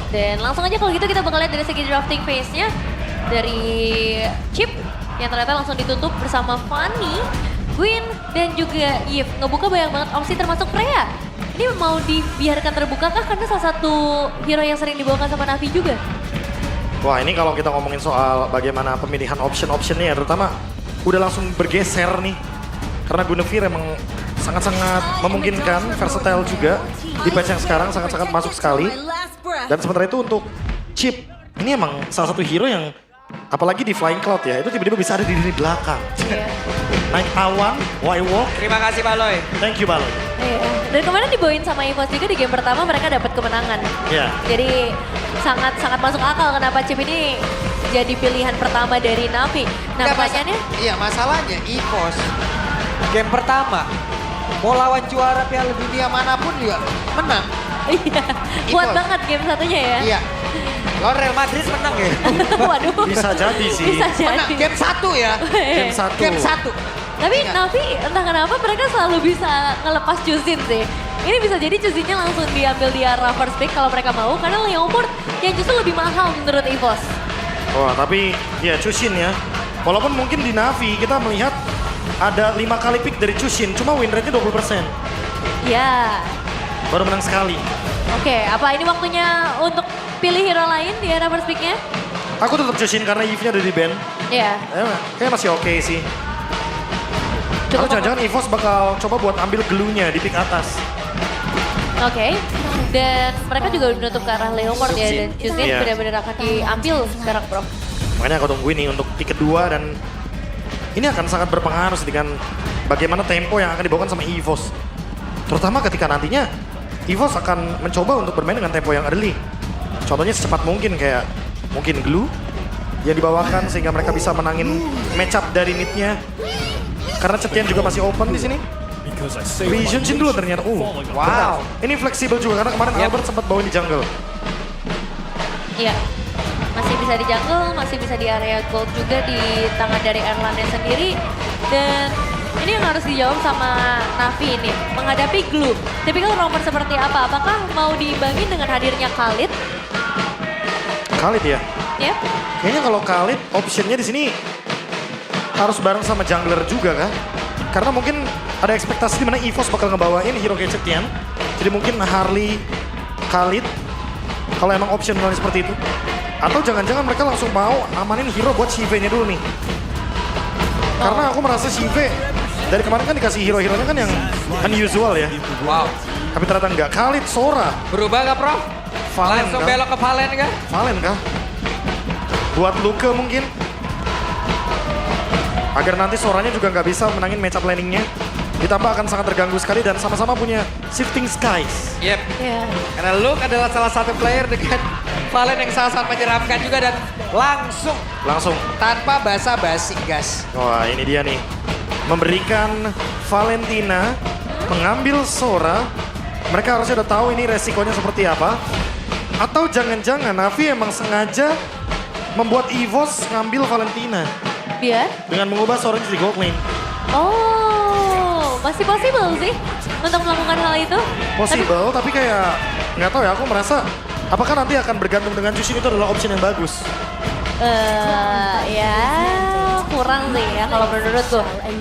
Dan langsung aja kalau gitu kita bakal lihat dari segi drafting phase-nya. Dari Chip yang ternyata langsung ditutup bersama Fanny, Gwen, dan juga Yves. Ngebuka banyak banget opsi termasuk Freya. Ini mau dibiarkan terbuka kah? Karena salah satu hero yang sering dibawakan sama Navi juga. Wah, ini kalau kita ngomongin soal bagaimana pemilihan option-optionnya ya, terutama udah langsung bergeser nih. Karena Guinevere emang sangat-sangat memungkinkan, versatile juga. Di patch yang sekarang sangat-sangat masuk sekali. Dan sementara itu untuk Chip, ini emang salah satu hero yang apalagi di Flying Cloud ya, itu tiba-tiba bisa ada di lini belakang. Iya. Naik awan, Y-walk. Terima kasih Baloy. Thank you, Baloy. Iya. Dan kemarin dibawain sama EVOS juga di game pertama mereka dapat kemenangan. Iya. Jadi sangat masuk akal kenapa Chip ini jadi pilihan pertama dari Navi. Nah, pertanyaannya? Iya, masalahnya EVOS game pertama mau lawan juara Piala Dunia manapun juga menang. Iya, kuat EVOS. banget game satunya ya. Iya. Lawan Real Madrid menang ya. Waduh. Bisa jadi sih. Bisa Menang jadi. game 1 ya. Game satu. Game 1. Tapi Ingat. Navi entah kenapa mereka selalu bisa ngelepas Chusin sih. Ini bisa jadi Chusinnya langsung diambil di arah first pick kalau mereka mau. Karena Leopard yang justru lebih mahal menurut EVOS. Wah, tapi ya Chushin ya. Walaupun mungkin di Navi kita melihat ada 5 kali pick dari Chushin, cuma win rate-nya 20%. Ya. Baru menang sekali. Oke, apa ini waktunya untuk pilih hero lain di arah first pick-nya? Aku tetap Chushin karena Yves-nya udah di ban. Ya. Kayaknya masih oke sih. Atau Cukup jangan-jangan EVOS bakal coba buat ambil glue-nya di pick atas. Oke. Dan mereka juga udah menutup ke arah Leopard ya. Dan Chusin Iya. benar-benar akan diambil sekarang, Bro. Makanya aku tungguin nih untuk pick kedua dan ini akan sangat berpengaruh sih dengan bagaimana tempo yang akan dibawakan sama EVOS. Terutama ketika nantinya EVOS akan mencoba untuk bermain dengan tempo yang early. Contohnya secepat mungkin kayak mungkin glue yang dibawakan sehingga mereka bisa menangin match up dari mid-nya. Karena Cetian juga masih open di sini. Vision Jin dulu ternyata. Wow. Ini fleksibel juga karena kemarin Albert sempat bawa di jungle. Iya. Masih bisa di jungle, masih bisa di area gold juga di tangan dari Erlanda sendiri. Dan ini yang harus dijawab sama Navi ini. Menghadapi glue. Tipikal romer seperti apa? Apakah mau diimbangi dengan hadirnya Khalid? Khalid ya. Ya. Kayaknya kalau Khalid optionnya di sini harus bareng sama jungler juga kan? Karena mungkin ada ekspektasi di mana EVOS bakal ngebawain hero kayak Cetian. Jadi mungkin Harley, Khalid, kalau emang opsionalnya seperti itu. Atau jangan-jangan mereka langsung mau amanin hero buat Shive-nya dulu nih. Karena aku merasa Shive dari kemarin kan dikasih hero-heronya kan yang unusual ya. Wow. Tapi ternyata enggak. Khalid, Sora, Berubah gak Prof? Valen Langsung kah? belok ke Valen kah? Valen kah? Buat Luke mungkin. Agar nanti Soranya juga nggak bisa menangin matchup landingnya. Ditambah akan sangat terganggu sekali dan sama-sama punya Shifting Skies. Yep. Ya. Karena Luke adalah salah satu player dengan Valen yang sangat menyeramkan juga dan langsung tanpa basa-basi gas. Wah, ini dia nih. Memberikan Valentina, mengambil Sora. Mereka harusnya udah tahu ini resikonya seperti apa. Atau jangan-jangan Navi emang sengaja membuat EVOS ngambil Valentina. Biar? Dengan mengubah Sora jadi gold lane. Oh, masih possible sih untuk melakukan hal itu. Possible, tapi kayak nggak tahu ya. Aku merasa apakah nanti akan bergantung dengan Jushin itu adalah option yang bagus. Ya kurang sih ya kalau menurutku.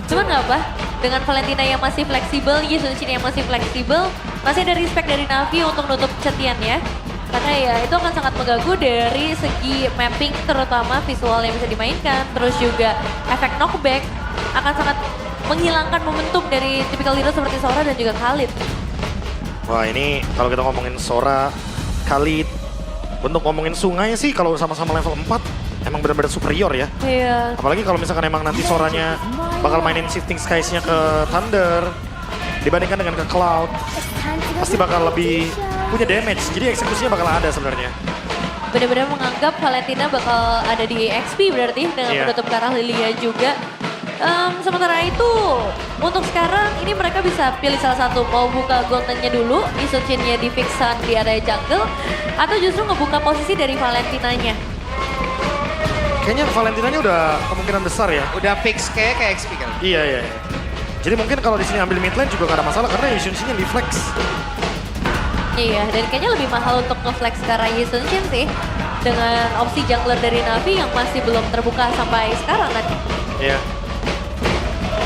Cuman nggak apa, dengan Valentina yang masih fleksibel, Yushin yang masih fleksibel, masih ada respect dari Navi untuk nutup Cetian ya. Karena ya itu akan sangat mengganggu dari segi mapping terutama visual yang bisa dimainkan. Terus juga efek knockback akan sangat menghilangkan momentum dari tipikal hero seperti Sora dan juga Khalid. Wah, ini kalau kita ngomongin Sora, Khalid, untuk ngomongin sungai sih kalau sama-sama level 4 emang benar-benar superior ya. Iya. Apalagi kalau misalkan emang nanti Soranya bakal mainin Shifting Skies-nya ke Thunder dibandingkan dengan ke Cloud, pasti bakal lebih punya damage. Jadi eksekusinya bakal ada sebenarnya. Benar-benar menganggap Valentina bakal ada di XP berarti dengan Iya. menutup ke arah Lilia juga. Sementara itu untuk sekarang ini mereka bisa pilih salah satu, mau buka goldennya dulu, Isuchinnya di fixan di area jungle, atau justru ngebuka posisi dari Valentinanya. Kayaknya Valentinanya udah kemungkinan besar ya. Udah fix kayak XP kan? Iya, iya. Jadi mungkin kalau di sini ambil mid lane juga gak ada masalah karena Yushin-nya di flex. Iya, dan kayaknya lebih mahal untuk nge-flex ke arah Yi Sun-shin sih. Dengan opsi jungler dari Navi yang masih belum terbuka sampai sekarang kan. Iya.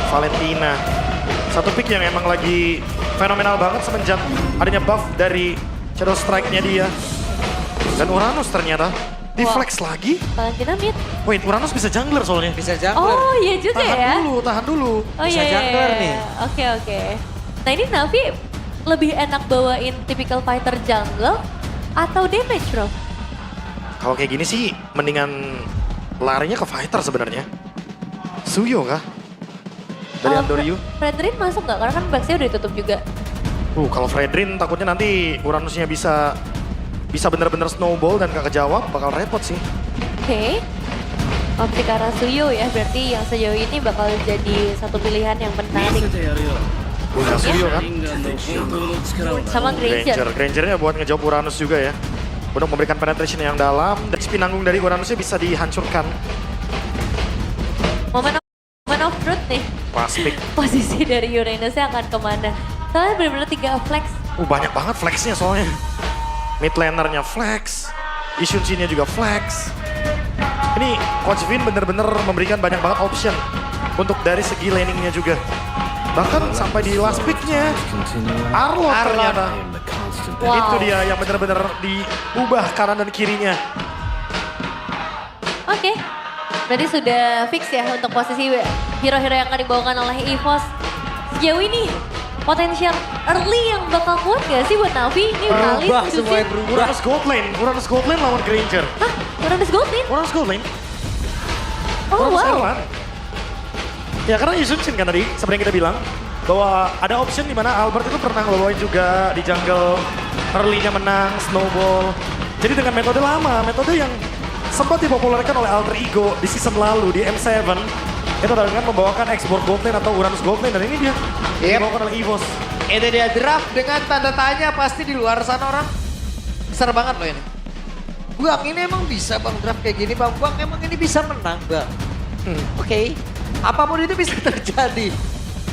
Valentina. Satu pick yang emang lagi fenomenal banget semenjak adanya buff dari Shadow Strike-nya dia. Dan Uranus ternyata di Wow. flex lagi. Valentina mid. Wait, Uranus bisa jungler soalnya. Bisa jungler. Oh iya juga ya. Tahan dulu. Oh Bisa iya, jungler nih. Oke. Nah ini Navi lebih enak bawain typical fighter jungle atau damage bro? Kalau kayak gini sih mendingan larinya ke fighter sebenarnya. Suyo kah? Dari Andoryu. Fredrin masuk nggak? Karena kan backsnya udah ditutup juga. Kalau Fredrin takutnya nanti Uranusnya bisa bener-bener snowball dan gak kejawab, bakal repot sih. Oke. Opsi ke arah Suyo ya, berarti yang sejauh ini bakal jadi satu pilihan yang menarik. Udah Suyo kan? Sama Granger. Grangernya buat ngejawab Uranus juga ya. Untuk memberikan penetration yang dalam, dan spin nanggung dari Uranusnya bisa dihancurkan. Moment of truth nih. Pas pick. Posisi dari Uranusnya akan kemana? Soalnya benar-benar 3 flex. Banyak banget flexnya soalnya. Mid lanernya flex, Ishun-nya juga flex. Ini Coach Vin bener-bener memberikan banyak banget option untuk dari segi laningnya juga. Bahkan sampai di last picknya, Arlot ternyata. Wow. Itu dia yang bener-bener diubah kanan dan kirinya. Oke. Berarti sudah fix ya untuk posisi hero-hero yang akan dibawakan oleh EVOS. Sejauh ini potensial early yang bakal kuat gak sih buat Navi? Ini Berubah semuanya berubah. Uranus Gold Lane lawan Granger. Hah? Uranus Gold nih? Uranus Gold Lane? Oh Uranus wow. Erlan. Ya karena Yusun-shin kan tadi, seperti yang kita bilang, bahwa ada option di mana Albert itu pernah ngebawain juga di jungle, early-nya menang, snowball. Jadi dengan metode lama, metode yang sempat dipopulerkan oleh Alter Ego di season lalu di M7, itu adalah dengan membawakan Export Gold Lane atau Uranus Gold Lane, dan ini dia dibawakan oleh EVOS. Itu dia draft dengan tanda tanya pasti di luar sana orang. Besar banget loh ini. Bang, ini emang bisa bang draft kayak gini bang. Bang, emang ini bisa menang bang. Oke. Apapun itu bisa terjadi.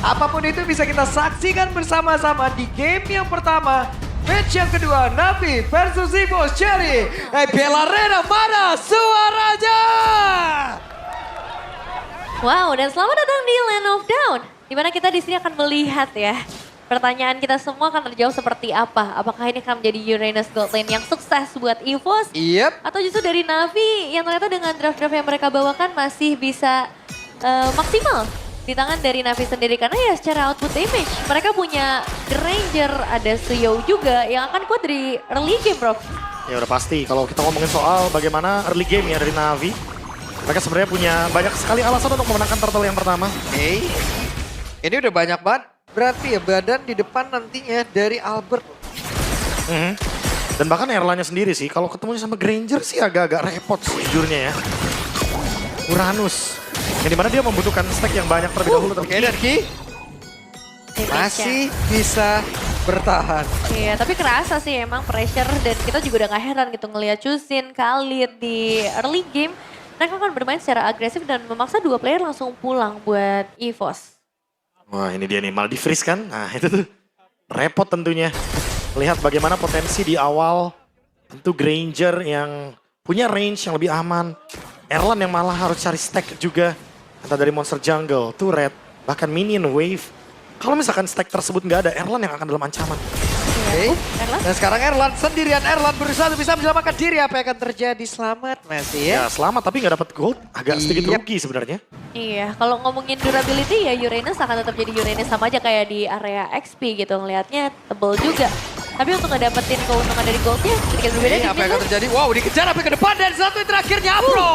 Apapun itu bisa kita saksikan bersama-sama di game yang pertama. Match yang kedua, Navi versus EVOS Cherry. Bella Rena, mana suaranya? Wow, dan selamat datang di Land of Dawn. Dimana kita di sini akan melihat ya. Pertanyaan kita semua akan terjawab seperti apa. Apakah ini akan menjadi Uranus Gold Lane yang sukses buat EVOS? Yep. Atau justru dari Navi yang ternyata dengan draft-draft yang mereka bawakan masih bisa maksimal di tangan dari Navi sendiri. Karena ya secara output damage, mereka punya Granger, ada Suyo juga yang akan kuat dari early game bro. Ya udah pasti, kalau kita ngomongin soal bagaimana early game ya dari Navi, mereka sebenarnya punya banyak sekali alasan untuk memenangkan turtle yang pertama. Hey, ini udah banyak banget. Berarti ya badan di depan nantinya dari Albert. Dan bahkan Erlanya sendiri sih, kalau ketemunya sama Granger sih agak-agak repot sejujurnya ya. Uranus, yang dimana dia membutuhkan stack yang banyak terlebih dahulu. Oke, dan Ki masih bisa bertahan. Iya, tapi kerasa sih emang pressure dan kita juga udah gak heran gitu ngeliat Chusin, Khalid di early game. Mereka akan bermain secara agresif dan memaksa 2 player langsung pulang buat EVOS. Wah ini dia nih, malah di-freeze kan. Nah itu tuh repot tentunya. Lihat bagaimana potensi di awal. Tentu Granger yang punya range yang lebih aman. Erlan yang malah harus cari stack juga. Entah dari monster jungle, turret, bahkan minion wave. Kalau misalkan stack tersebut nggak ada, Erlan yang akan dalam ancaman. Oke. Erlan? Dan sekarang Erlan sendirian. Erlan berusaha bisa menyelamatkan diri. Apa yang akan terjadi? Selamat masih ya. Ya selamat tapi nggak dapat gold. Agak sedikit Yep. rugi sebenarnya. Iya, kalau ngomongin durability ya Uranus akan tetap jadi Uranus sama aja kayak di area XP gitu. Ngelihatnya tebel juga. Tapi untuk ngedapetin keuntungan dari goldnya sedikit berbeda Ini di apa yang akan terjadi? Wow, dikejar sampai ke depan dan satu yang terakhirnya Apro.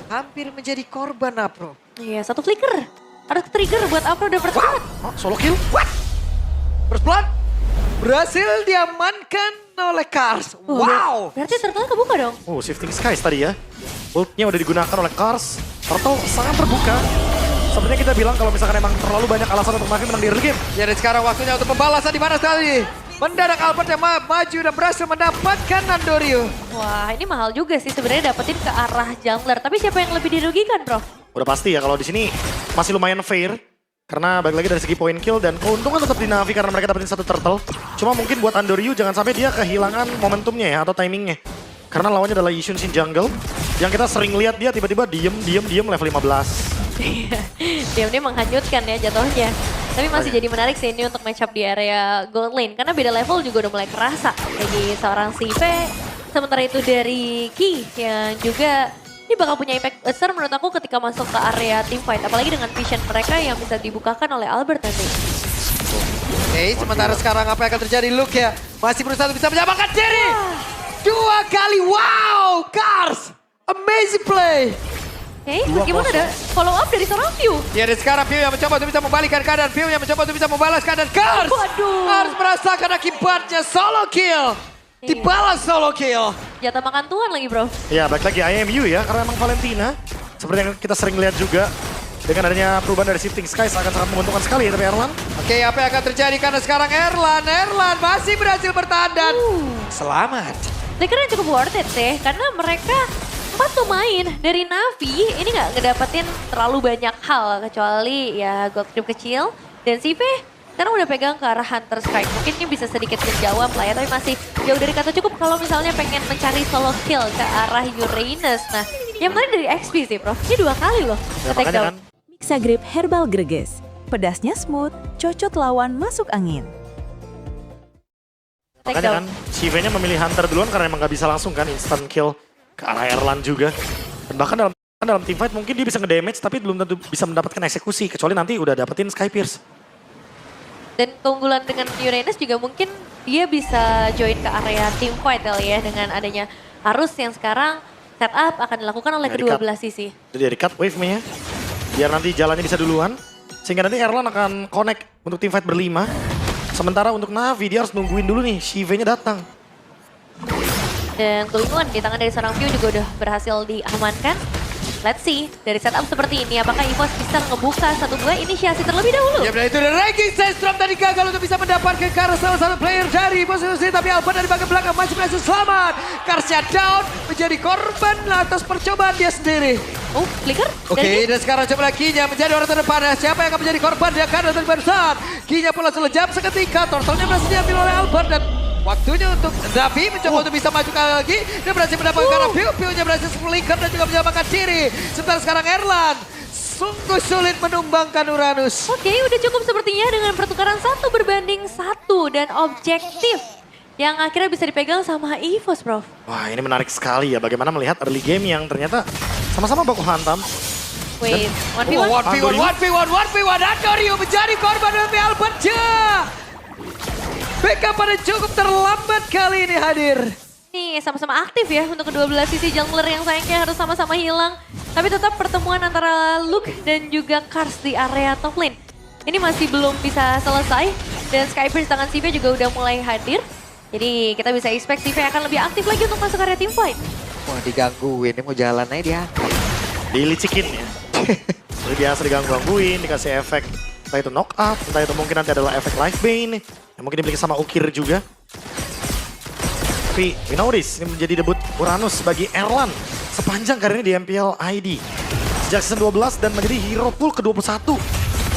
Hampir menjadi korban Apro. Iya, satu flicker. Harus trigger buat Apro udah percepat. Oh, solo kill. What? First blood berhasil diamankan oleh Kars. Wow. Berarti turtle kebuka dong. Oh, Shifting Skies tadi ya. Ultnya udah digunakan oleh Kars. Turtle sangat terbuka. Sepertinya kita bilang kalau misalkan emang terlalu banyak alasan untuk Navi menang di early game. Ya, dan sekarang waktunya untuk pembalasan di mana sekali. Mendadak Albert yang maju dan berhasil mendapatkan Nandorio. Wah, ini mahal juga sih sebenarnya dapetin ke arah jungler. Tapi siapa yang lebih dirugikan, bro? Udah pasti ya kalau di sini masih lumayan fair. Karena balik lagi dari segi point kill dan keuntungan tetap di Na'Vi karena mereka dapetin satu turtle. Cuma mungkin buat Andoryu jangan sampai dia kehilangan momentumnya ya atau timingnya. Karena lawannya adalah Yishun Shin Jungle yang kita sering lihat dia tiba-tiba diem level 15. Dia menghanyutkan ya jatuhnya. Tapi masih jadi menarik sih ini untuk match up di area gold lane. Karena beda level juga udah mulai kerasa bagi seorang Sive. Sementara itu dari Ki yang juga ini bakal punya impact besar menurut aku ketika masuk ke area team fight. Apalagi dengan vision mereka yang bisa dibukakan oleh Albert nanti. Oke, sementara sekarang apa yang akan terjadi? Luke ya masih berusaha untuk bisa menyamakan diri. Dua kali, wow, Cars, amazing play. Oke, meskipun ada follow up dari seorang View. Ya, dan sekarang View yang mencoba untuk bisa membalikkan keadaan. View yang mencoba untuk bisa membalas keadaan. Cars Waduh. harus merasakan akibatnya solo kill. Dibalas solo kill. Jatah makan Tuhan lagi bro. Ya balik lagi IMU ya karena emang Valentina. Seperti yang kita sering lihat juga. Dengan adanya perubahan dari Shifting Skies akan sangat menguntungkan sekali ya tapi Erlan. Oke, apa yang akan terjadi karena sekarang Erlan masih berhasil bertahan dan selamat. Flickernya cukup worth it sih, karena mereka 4 pemain dari Na'Vi ini nggak ngedapetin terlalu banyak hal kecuali ya gold creep kecil dan Sive sekarang udah pegang ke arah Hunter Strike. Mungkin ini bisa sedikit menjawab lah ya, tapi masih jauh dari kata cukup kalau misalnya pengen mencari solo kill ke arah Uranus. Nah, yang menarik dari XP sih Prof, ini 2 kali loh Ya, take down. kan, Mixagrip Herbal Greges. Pedasnya smooth, cocok lawan masuk angin. Take makanya down. kan Sive-nya memilih Hunter duluan karena emang gak bisa langsung kan instant kill ke arah Erlan juga. Dan bahkan dalam teamfight mungkin dia bisa nge-damage tapi belum tentu bisa mendapatkan eksekusi. Kecuali nanti udah dapetin Sky Pierce. Dan keunggulan dengan Uranus juga mungkin dia bisa join ke area team fight kali ya dengan adanya arus yang sekarang setup akan dilakukan oleh Ya, kedua di-cut. belah sisi. Jadi dari cut wave-nya ya. Biar nanti jalannya bisa duluan. Sehingga nanti Erlan akan connect untuk teamfight berlima. Sementara untuk Na'Vi dia harus nungguin dulu nih Sive-nya datang. Dan kelinguan di tangan dari seorang View juga udah berhasil diamankan. Let's see, dari setup seperti ini apakah EVOS bisa ngebuka 1-2 inisiasi terlebih dahulu? Ya, dan itu dari ranking Sandstrom tadi gagal untuk bisa mendapatkan Kars salah satu player dari posisi tapi Albert dari bagian belakang masih berhasil selamat. Karsnya down menjadi korban atas percobaan dia sendiri. Oh, flicker? Oke, dan sekarang coba lagi Kinya menjadi orang terdepan. Siapa yang akan menjadi korban? Dia akan datang barusan. Kinya pun langsung lejam seketika. Tortolnya berhasil diambil oleh Albert dan waktunya untuk Na'Vi mencoba untuk bisa maju kali lagi. Dia berhasil mendapatkan karena View-nya berhasil flicker dan juga menyamakan diri. Sementara sekarang Erlan sungguh sulit menumbangkan Uranus. Oke, udah cukup sepertinya dengan pertukaran 1 berbanding 1 dan objektif yang akhirnya bisa dipegang sama EVOS, Prof. Wah ini menarik sekali ya bagaimana melihat early game yang ternyata sama-sama baku hantam. Wait, 1v1? 1v1. Andoryu menjadi korban dari Albert Ja. Backup pada cukup terlambat kali ini hadir. Nih sama-sama aktif ya untuk kedua belah sisi jungler yang sayangnya harus sama-sama hilang. Tapi tetap pertemuan antara Luke dan juga Kars di area top lane. Ini masih belum bisa selesai dan Skypierce tangan Sive juga udah mulai hadir. Jadi kita bisa expect Sive akan lebih aktif lagi untuk masuk area team fight. Wah digangguin, ini mau jalan aja dia. Dilicikin ya. Jadi biasa digangguin, dikasih efek. Entah itu knock up, entah itu mungkin nanti adalah efek life bane. Yang mungkin dimiliki sama Ukir juga. Tapi we know this, ini menjadi debut Uranus bagi Erlan. Sepanjang karirnya di MPL ID. Sejak season 12 dan menjadi hero pool ke-21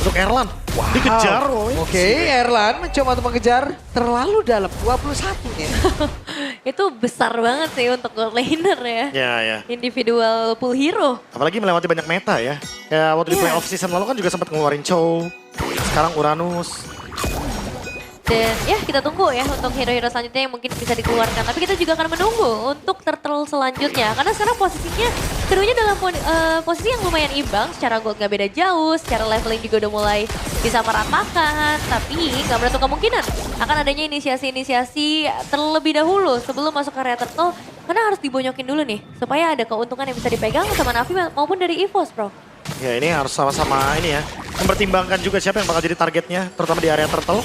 untuk Erlan. Dikejar woy. Oke, Erlan mencoba untuk mengejar terlalu dalam 21 nih. Itu besar banget sih untuk gold laner ya. Ya. Individual pool hero. Apalagi melewati banyak meta ya. Kayak waktu di playoff season lalu kan juga sempat ngeluarin Chow. Sekarang Uranus. Dan ya kita tunggu ya untuk hero-hero selanjutnya yang mungkin bisa dikeluarkan. Tapi kita juga akan menunggu untuk turtle selanjutnya. Karena sekarang posisinya keduanya dalam posisi yang lumayan imbang. Secara gold gak beda jauh, secara leveling juga udah mulai bisa meratakan. Tapi gak menutup kemungkinan akan adanya inisiasi-inisiasi terlebih dahulu sebelum masuk ke area turtle. Karena harus dibonyokin dulu nih supaya ada keuntungan yang bisa dipegang sama Na'Vi maupun dari EVOS, Bro. Ya ini harus sama-sama ini ya. Mempertimbangkan juga siapa yang bakal jadi targetnya, terutama di area turtle.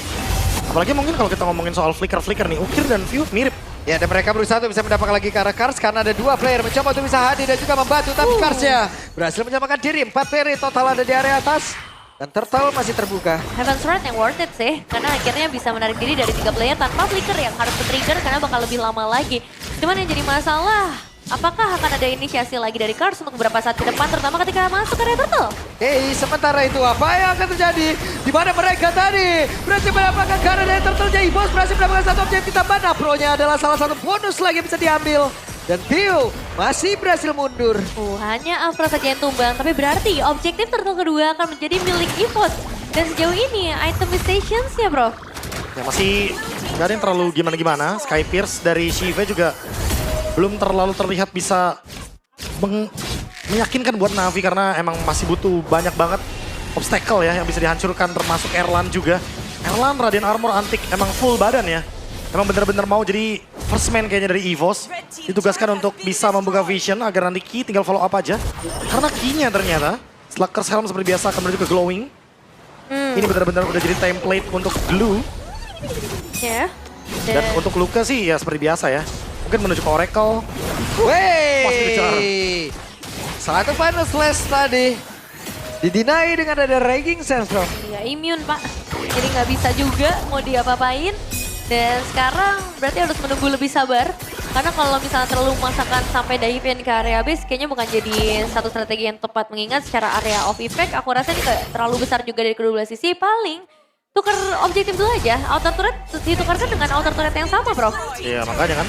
Apalagi mungkin kalau kita ngomongin soal flicker-flicker nih, Ukir dan View mirip. Ya, dan mereka berusaha untuk bisa mendapatkan lagi ke arah Kars karena ada 2 player mencoba untuk bisa hadir dan juga membantu. Tapi Karsnya berhasil menyamakan diri. 4 player total ada di area atas. Dan turtle masih terbuka. Heaven's Wrath yang worth it sih, karena akhirnya bisa menarik diri dari 3 player tanpa flicker yang harus ke-trigger karena bakal lebih lama lagi. Cuman yang jadi masalah, Apakah akan ada inisiasi lagi dari Cars untuk beberapa saat ke depan, terutama ketika masuk area turtle? Oke, sementara itu apa yang akan terjadi? Di mana mereka tadi berhasil mendapatkan karena dari turtle jadi bos berhasil mendapatkan satu objektif tambahan. Pro-nya adalah salah satu bonus lagi yang bisa diambil. Dan Theo masih berhasil mundur. Hanya Afro saja yang tumbang, tapi berarti objektif turtle kedua akan menjadi milik EVOS. Dan sejauh ini item stations ya bro? Ya masih gak ada yang terlalu gimana-gimana. Sky Pierce dari Shive juga belum terlalu terlihat bisa meyakinkan buat Navi karena emang masih butuh banyak banget obstacle ya yang bisa dihancurkan, termasuk Erlan juga. Erlan Radiant Armor Antik emang full badan ya. Emang bener-bener mau jadi first man kayaknya dari EVOS. Ditugaskan untuk bisa membuka vision agar nanti Ki tinggal follow up aja. Karena Ki-nya ternyata setelah Curse Helm seperti biasa akan menuju ke Glowing. Ini benar-benar udah jadi template untuk Glue. Ya. Dan untuk Luka sih ya seperti biasa ya. Mungkin menuju ke Oracle. Masih dikejar. Satu final slash tadi. Didinai dengan ada Raging Sense bro. Ya immune pak, jadi nggak bisa juga mau diapa-apain. Dan sekarang berarti harus menunggu lebih sabar. Karena kalau misalnya terlalu memaksakan sampai dive in ke area base, kayaknya bukan jadi satu strategi yang tepat. Mengingat secara area of effect, aku rasa ini terlalu besar juga dari kedua belah sisi. Paling tuker objektif dulu aja, outer turret ditukarkan dengan outer turret yang sama bro. Iya makanya kan.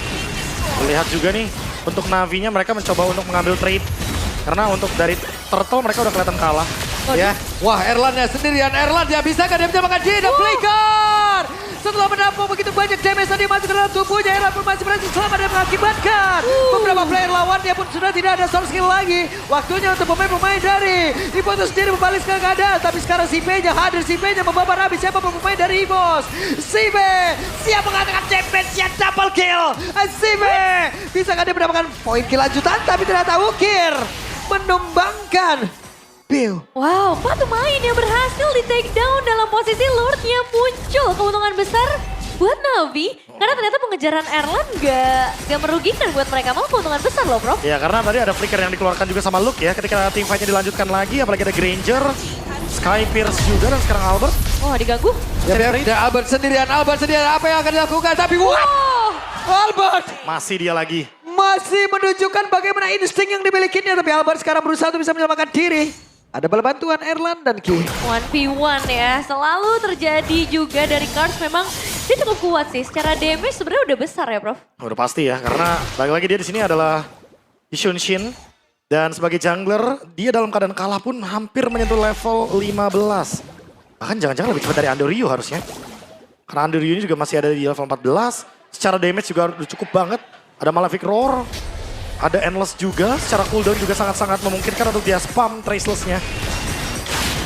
Lihat juga nih, untuk Navi-nya mereka mencoba untuk mengambil trade. Karena untuk dari Turtle mereka udah kelihatan kalah. Ya, wah Erlannya sendirian. Erlan dia bisa kan dia bisa makan G dan Flicker. Setelah menampung begitu banyak damage tadi masuk ke dalam tubuhnya, Erlan pun masih berhasil selamat dan mengakibatkan beberapa player lawannya pun sudah tidak ada source skill lagi. Waktunya untuk pemain-pemain dari EVOS sendiri membalas ke keadaan. Tapi sekarang si P-nya hadir, si P-nya membabar habis siapa pemain dari EVOS. Si P siap mengatakan damage yang double kill. Si P bisa kan dia mendapatkan poin kill lanjutan tapi ternyata Ukir menumbangkan Bill. Wow, 4 pemain yang berhasil di take down dalam posisi Lordnya muncul. Keuntungan besar buat Navi. Karena ternyata pengejaran Erlan gak merugikan buat mereka. Malah keuntungan besar loh bro. Ya karena tadi ada flicker yang dikeluarkan juga sama Luke ya. Ketika team fight-nya dilanjutkan lagi, apalagi ada Granger, Sky Pierce juga dan sekarang Albert. Wah diganggu. Ya, Albert sendirian apa yang akan dilakukan? Tapi what? Albert Masih dia lagi. masih menunjukkan bagaimana insting yang dimilikinya. Tapi Albert sekarang berusaha untuk bisa menyelamatkan diri. Ada bala bantuan Erlan dan Ki. 1v1 ya, selalu terjadi juga dari Cars. Memang dia cukup kuat sih, secara damage sebenarnya udah besar ya Prof. Udah pasti ya, karena lagi-lagi dia di sini adalah Yishun Shin. Dan sebagai jungler, dia dalam keadaan kalah pun hampir menyentuh level 15. Bahkan jangan-jangan lebih cepat dari Andoryu harusnya. Karena Andoryu ini juga masih ada di level 14. Secara damage juga udah cukup banget. Ada Malefic Roar. Ada Endless juga, secara cooldown juga sangat-sangat memungkinkan untuk dia spam Traceless-nya.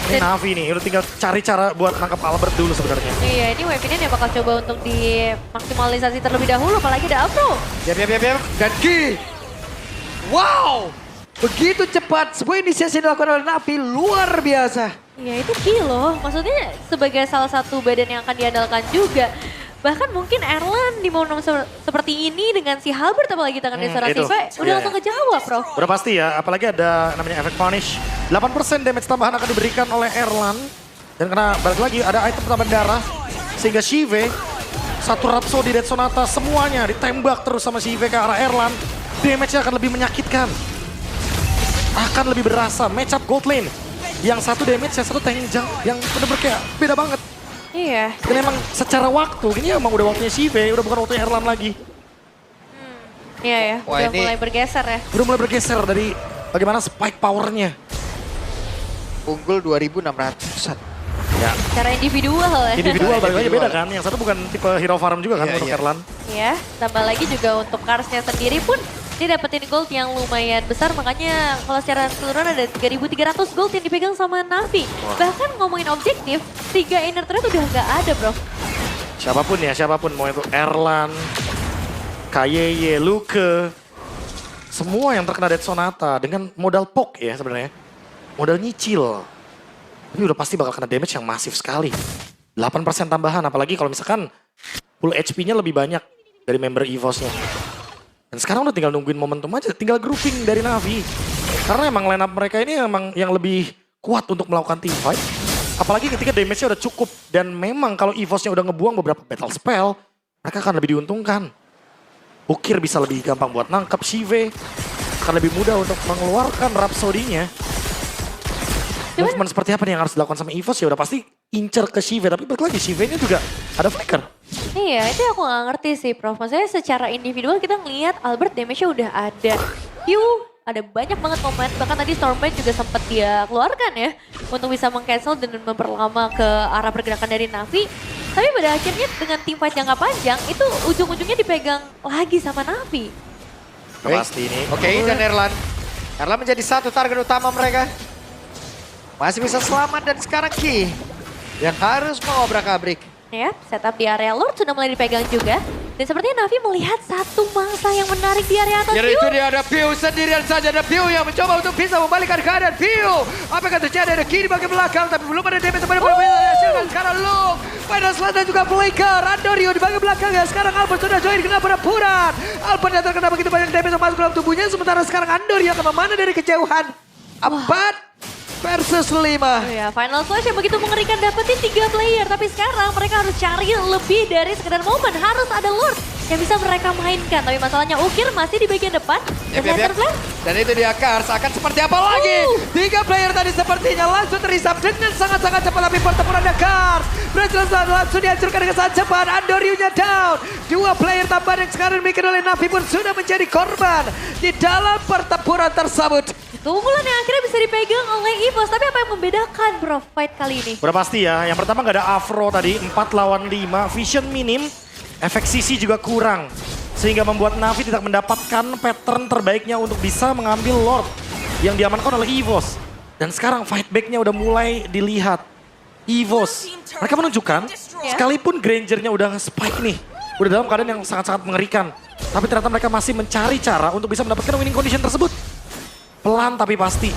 Ini Navi nih, udah tinggal cari cara buat nangkep Albert dulu sebenarnya. Iya, ini wave ini dia bakal coba untuk dimaksimalisasi terlebih dahulu, apalagi ada Afro. Yap. Dan Ki. Wow. Begitu cepat, sebuah inisiasi yang dilakukan oleh Navi luar biasa. Iya itu kilo, maksudnya sebagai salah satu badan yang akan diandalkan juga. Bahkan mungkin Erlan di momen seperti ini dengan si Halbert apalagi tangan Desora itu. Siva udah langsung kejawab bro. Udah pasti ya, apalagi ada namanya efek punish. 8% damage tambahan akan diberikan oleh Erlan. Dan karena balik lagi ada item tambahan darah. Sehingga Shive, satu Rhapsody, Dead Sonata semuanya ditembak terus sama Shive ke arah Erlan. Damage-nya akan lebih menyakitkan. Akan lebih berasa, match up gold lane. Yang satu damage, yang satu tank yang bener-bener kayak beda banget. Iya. Dan emang secara waktu, ini emang udah waktunya Shive, udah bukan waktunya Erlan lagi. Iya ya, Wah, udah ini mulai bergeser ya. Udah mulai bergeser dari bagaimana spike powernya. unggul 2.600-an. Ya, Secara individual ya. individual balik lagi Individual. beda kan. Yang satu bukan tipe hero farm juga kan Iya, untuk iya. Erlan. Iya, tambah lagi juga untuk Cars-nya sendiri pun dia dapetin gold yang lumayan besar. Makanya kalau secara keseluruhan ada 3.300 gold yang dipegang sama Navi. Bahkan ngomongin objektif, 3 inner turret udah gak ada bro. Siapapun mau itu Erlan, KYY, Luke, semua yang terkena Dead Sonata dengan modal poke ya sebenarnya. Modal nyicil. Tapi udah pasti bakal kena damage yang masif sekali. 8% tambahan, apalagi kalau misalkan full HP-nya lebih banyak dari member EVOS-nya. Dan sekarang udah tinggal nungguin momentum aja, tinggal grouping dari Navi. Karena emang line up mereka ini emang yang lebih kuat untuk melakukan team fight. Apalagi ketika damage-nya udah cukup. Dan memang kalau EVOS-nya udah ngebuang beberapa battle spell, mereka akan lebih diuntungkan. Ukir bisa lebih gampang buat nangkep Shive. Akan lebih mudah untuk mengeluarkan Rhapsody-nya. Movement seperti apa nih yang harus dilakukan sama EVOS ya udah pasti incer ke Shive. Tapi balik lagi Shive-nya juga ada flicker. Iya, itu aku gak ngerti sih, Prof. Maksudnya secara individual kita ngelihat Albert damage-nya udah ada. Ada banyak banget momen, bahkan tadi Stormbite juga sempat dia keluarkan ya. Untuk bisa meng-cancel dan memperlama ke arah pergerakan dari Na'Vi. Tapi pada akhirnya dengan team fight jangka panjang, itu ujung-ujungnya dipegang lagi sama Na'Vi. Pasti ini. Oke, dan Erlan. Erlan menjadi satu target utama mereka. Masih bisa selamat dan sekarang Ki yang harus mengobrak-abrik. Ya, setup di area Lord sudah mulai dipegang juga. Dan sepertinya Na'Vi melihat satu mangsa yang menarik di area atas. Itu dia ada Piu sendirian saja. Ada Piu yang mencoba untuk bisa membalikkan keadaan Piu. Apa yang terjadi? Ada Ki di bagian belakang tapi belum ada damage pada hasilkan. Sekarang Luke, Final Slot dan juga Flicker. Andorio di bagian belakang ya. Sekarang Albert sudah join kena perempuran. Albert yang terkena begitu banyak damage masuk dalam tubuhnya. Sementara sekarang Andorio akan memanah dari kejauhan. 4 versus 5. Ya, Final Flash yang begitu mengerikan dapetin 3 player. Tapi sekarang mereka harus cari lebih dari sekedar momen. Harus ada Lord yang bisa mereka mainkan. Tapi masalahnya Ukir masih di bagian depan. Dan itu dia Kars akan seperti apa lagi? 3 player tadi sepertinya langsung terisap dengan sangat-sangat cepat. Tapi pertempurannya Kars berhasil langsung dihancurkan dengan sangat cepat. Andoriunya down. 2 player tambahan yang sekarang dimiliki oleh Na'Vi pun sudah menjadi korban di dalam pertempuran tersebut. Keunggulan yang akhirnya bisa dipegang oleh EVOS. Tapi apa yang membedakan bro fight kali ini? Udah pasti ya, yang pertama gak ada Afro tadi, 4 lawan 5, vision minim, efek CC juga kurang. Sehingga membuat Na'Vi tidak mendapatkan pattern terbaiknya untuk bisa mengambil Lord yang diamankan oleh EVOS. Dan sekarang fight back-nya udah mulai dilihat. EVOS, mereka menunjukkan sekalipun Granger-nya udah nge-spike nih, udah dalam keadaan yang sangat-sangat mengerikan. Tapi ternyata mereka masih mencari cara untuk bisa mendapatkan winning condition tersebut. Pelan tapi pasti.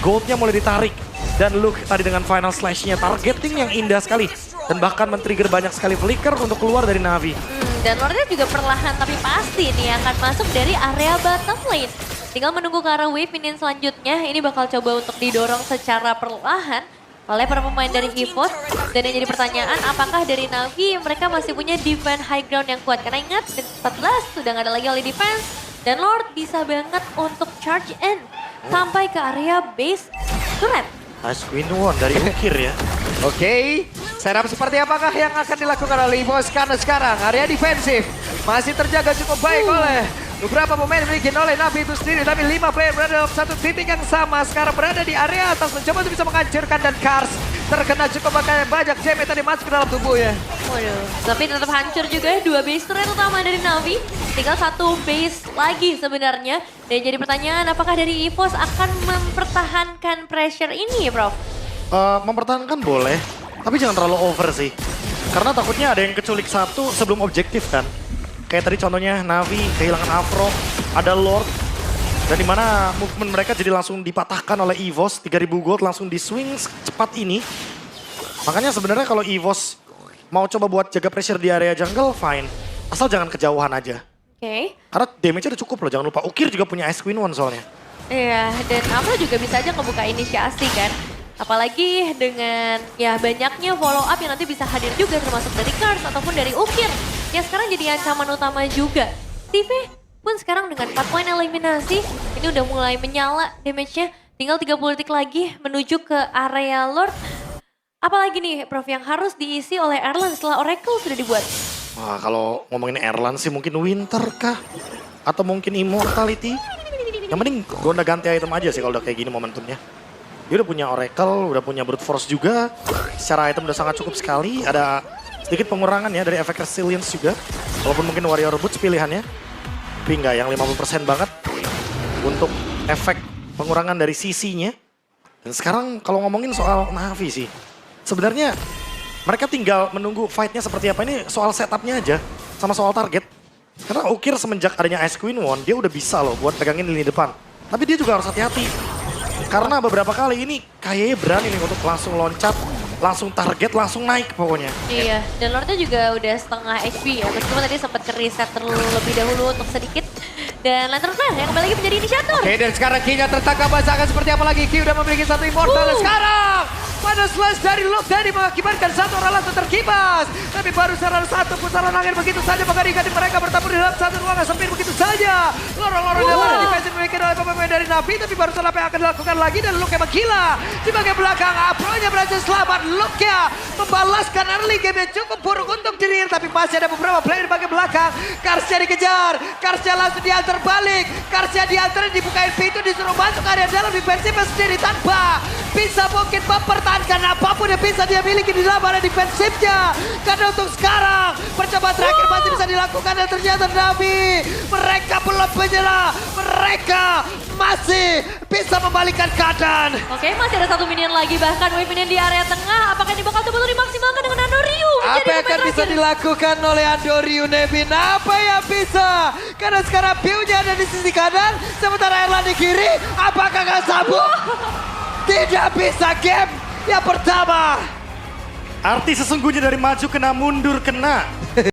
Goldnya mulai ditarik. Dan Luke tadi dengan final slash-nya targeting yang indah sekali. Dan bahkan men-trigger banyak sekali flicker untuk keluar dari Na'Vi. Dan Lordnya juga perlahan tapi pasti nih akan masuk dari area bottom lane. Tinggal menunggu ke arah wave minion selanjutnya. Ini bakal coba untuk didorong secara perlahan oleh para pemain dari EVOS. Dan yang jadi pertanyaan, apakah dari Na'Vi mereka masih punya defense high ground yang kuat? Karena ingat, 14 sudah nggak ada lagi oleh defense. Dan Lord bisa banget untuk charge in sampai ke area base turret. Nice win one dari Ukir ya. Oke, setup seperti apakah yang akan dilakukan oleh EVOS? Karena sekarang area defensif masih terjaga cukup baik oleh beberapa pemain dimiliki oleh Na'Vi itu sendiri. Tapi 5 player berada dalam satu titik yang sama. Sekarang berada di area atas mencoba untuk bisa menghancurkan. Dan Kars terkena cukup banyak damage tadi masuk ke dalam tubuhnya. Waduh, tapi tetap hancur juga 2 base turret utama dari Na'Vi. Tinggal 1 base lagi sebenarnya. Dan jadi pertanyaan, apakah dari EVOS akan mempertahankan pressure ini ya Prof? Mempertahankan boleh, tapi jangan terlalu over sih. Karena takutnya ada yang keculik satu sebelum objektif kan. Kayak tadi contohnya Na'Vi kehilangan Afro, ada Lord. Dan dimana movement mereka jadi langsung dipatahkan oleh EVOS, 3000 gold langsung di swing cepat ini. Makanya sebenarnya kalau EVOS mau coba buat jaga pressure di area jungle, fine. Asal jangan kejauhan aja. Oke. Karena damage-nya udah cukup loh, jangan lupa. Ukir juga punya Ice Queen One soalnya. Iya, dan Afro juga bisa aja ngebuka inisiasi kan. Apalagi dengan ya banyaknya follow up yang nanti bisa hadir juga termasuk dari Kars ataupun dari Ukir. Yang sekarang jadi ancaman utama juga. TV pun sekarang dengan 4 poin eliminasi, ini udah mulai menyala damage-nya. Tinggal 30 detik lagi menuju ke area Lord. Apalagi nih Prof yang harus diisi oleh Erlan setelah Oracle sudah dibuat? Wah kalau ngomongin Erlan sih mungkin Winter kah? Atau mungkin Immortality? Yang penting Gonda ganti item aja sih kalau udah kayak gini momentumnya. Dia udah punya Oracle, udah punya Brute Force juga. Secara item udah sangat cukup sekali. Ada sedikit pengurangan ya dari efek Resilience juga. Walaupun mungkin Warrior Boots pilihannya. Tapi enggak yang 50% banget untuk efek pengurangan dari CC-nya. Dan sekarang kalau ngomongin soal Na'Vi sih. Sebenarnya mereka tinggal menunggu fight-nya seperti apa. Ini soal setup-nya aja sama soal target. Karena Ukir semenjak adanya Ice Queen One, dia udah bisa loh buat pegangin lini depan. Tapi dia juga harus hati-hati. Karena beberapa kali ini kayaknya berani nih untuk langsung loncat, langsung target, langsung naik pokoknya. Iya, dan Lordnya juga udah setengah HP ya. Meskipun tadi sempat ke-reset terlebih dahulu untuk sedikit. Dan Lantern Flash yang kembali lagi menjadi inisiator. Oke, dan sekarang Ki-nya tertangkap basah akan seperti apa lagi? Ki udah memiliki satu immortal dan sekarang Pada slash dari Luke tadi mengakibatkan satu orang langsung terkibas. Tapi baru saran satu pusaran angin begitu saja mengerikan mereka bertabur di dalam satu ruangan sempit begitu saja. Lorong-lorong di mana defensive dimiliki oleh pemain dari Navi. Tapi baru salah apa yang akan dilakukan lagi dan Luke yang menggila. Di bagian belakang Apro-nya berhasil selamat. Luke ya membalaskan early game yang cukup buruk untuk dirinya. Tapi masih ada beberapa player di bagian belakang. Karsya dikejar. Karsya langsung diantar balik. Karsya diantar dibukain pintu disuruh masuk area dalam defensifnya sendiri tanpa bisa mungkin mempertahankan apapun yang bisa dia miliki di dalam area defensifnya. Karena untuk sekarang percobaan terakhir masih bisa dilakukan dan ternyata Navi mereka belum menyerah. Mereka masih bisa membalikan keadaan. Oke, masih ada 1 minion lagi, bahkan wave minion di area tengah. Apakah ini bakal betul dimaksimalkan dengan Andoryu? Apa yang akan bisa dilakukan oleh Andoryu Nevin? Apa yang bisa? Karena sekarang view-nya ada di sisi kanan, sementara Erlan di kiri. Apakah akan sambung? Tidak bisa game yang pertama. Arti sesungguhnya dari maju kena mundur kena.